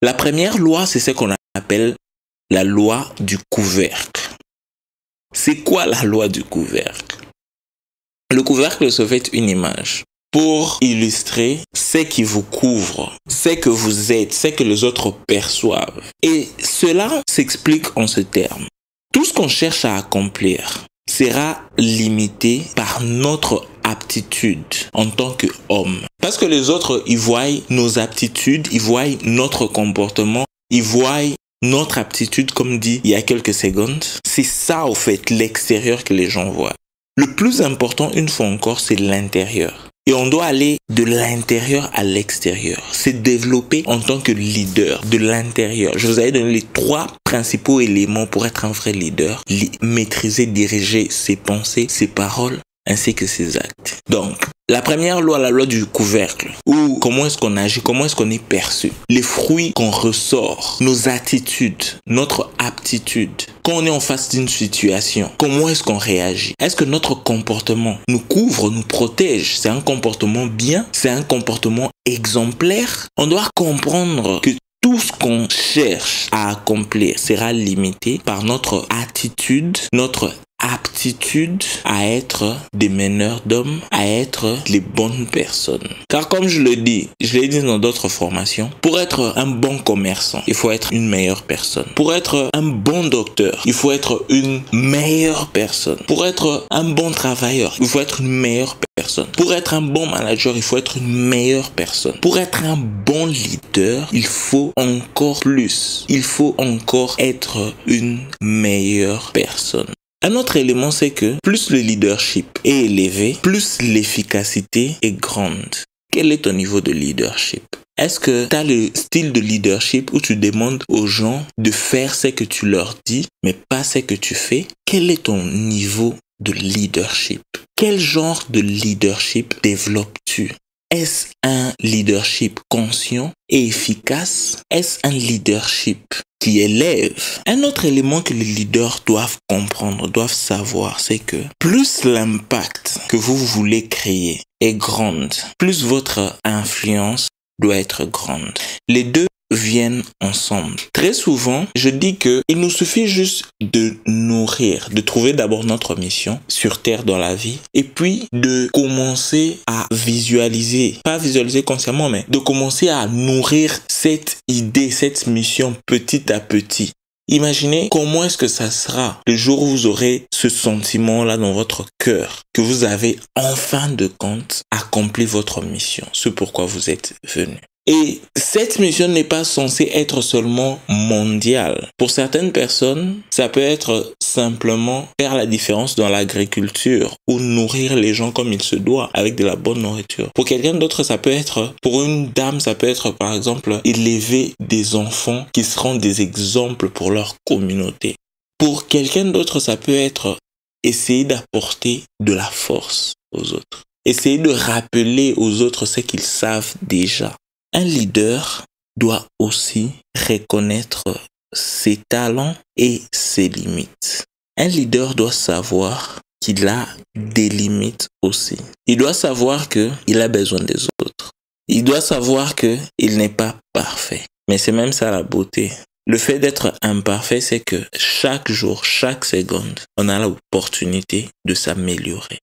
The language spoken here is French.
La première loi, c'est ce qu'on appelle la loi du couvercle. C'est quoi la loi du couvercle? Le couvercle se fait une image pour illustrer ce qui vous couvre, ce que vous êtes, ce que les autres perçoivent. Et cela s'explique en ce terme. Tout ce qu'on cherche à accomplir sera limité par notre aptitude en tant qu'homme. Parce que les autres, ils voient nos aptitudes, ils voient notre comportement, ils voient notre aptitude, comme dit il y a quelques secondes. C'est ça, au fait, l'extérieur que les gens voient. Le plus important, une fois encore, c'est l'intérieur. Et on doit aller de l'intérieur à l'extérieur. C'est développer en tant que leader de l'intérieur. Je vous avais donné les 3 principaux éléments pour être un vrai leader. Maîtriser, diriger ses pensées, ses paroles, ainsi que ses actes. Donc, la première loi, la loi du couvercle, ou comment est-ce qu'on agit, comment est-ce qu'on est perçu, les fruits qu'on ressort, nos attitudes, notre aptitude. Quand on est en face d'une situation, comment est-ce qu'on réagit? Est-ce que notre comportement nous couvre, nous protège? C'est un comportement bien? C'est un comportement exemplaire? On doit comprendre que tout ce qu'on cherche à accomplir sera limité par notre attitude, notre aptitude à être des meneurs d'hommes, à être les bonnes personnes. Car comme je l'ai dit dans d'autres formations, pour être un bon commerçant, il faut être une meilleure personne. Pour être un bon docteur, il faut être une meilleure personne. Pour être un bon travailleur, il faut être une meilleure personne. Pour être un bon manager, il faut être une meilleure personne. Pour être un bon leader, il faut encore plus. Il faut encore être une meilleure personne. Un autre élément, c'est que plus le leadership est élevé, plus l'efficacité est grande. Quel est ton niveau de leadership? Est-ce que tu as le style de leadership où tu demandes aux gens de faire ce que tu leur dis, mais pas ce que tu fais? Quel est ton niveau de leadership? Quel genre de leadership développes-tu? Est-ce un leadership conscient et efficace? Est-ce un leadership qui élève? Un autre élément que les leaders doivent comprendre, doivent savoir, c'est que plus l'impact que vous voulez créer est grande, plus votre influence doit être grande. Les deux viennent ensemble. Très souvent, je dis que il nous suffit juste de nourrir, de trouver d'abord notre mission sur Terre dans la vie, et puis de commencer à visualiser, pas visualiser consciemment, mais de commencer à nourrir cette idée, cette mission petit à petit. Imaginez comment est-ce que ça sera le jour où vous aurez ce sentiment-là dans votre cœur, que vous avez en fin de compte accompli votre mission, ce pourquoi vous êtes venu. Et cette mission n'est pas censée être seulement mondiale. Pour certaines personnes, ça peut être simplement faire la différence dans l'agriculture ou nourrir les gens comme il se doit avec de la bonne nourriture. Pour quelqu'un d'autre, ça peut être, pour une dame, ça peut être par exemple élever des enfants qui seront des exemples pour leur communauté. Pour quelqu'un d'autre, ça peut être essayer d'apporter de la force aux autres. Essayer de rappeler aux autres ce qu'ils savent déjà. Un leader doit aussi reconnaître ses talents et ses limites. Un leader doit savoir qu'il a des limites aussi. Il doit savoir qu'il a besoin des autres. Il doit savoir qu'il n'est pas parfait. Mais c'est même ça la beauté. Le fait d'être imparfait, c'est que chaque jour, chaque seconde, on a l'opportunité de s'améliorer.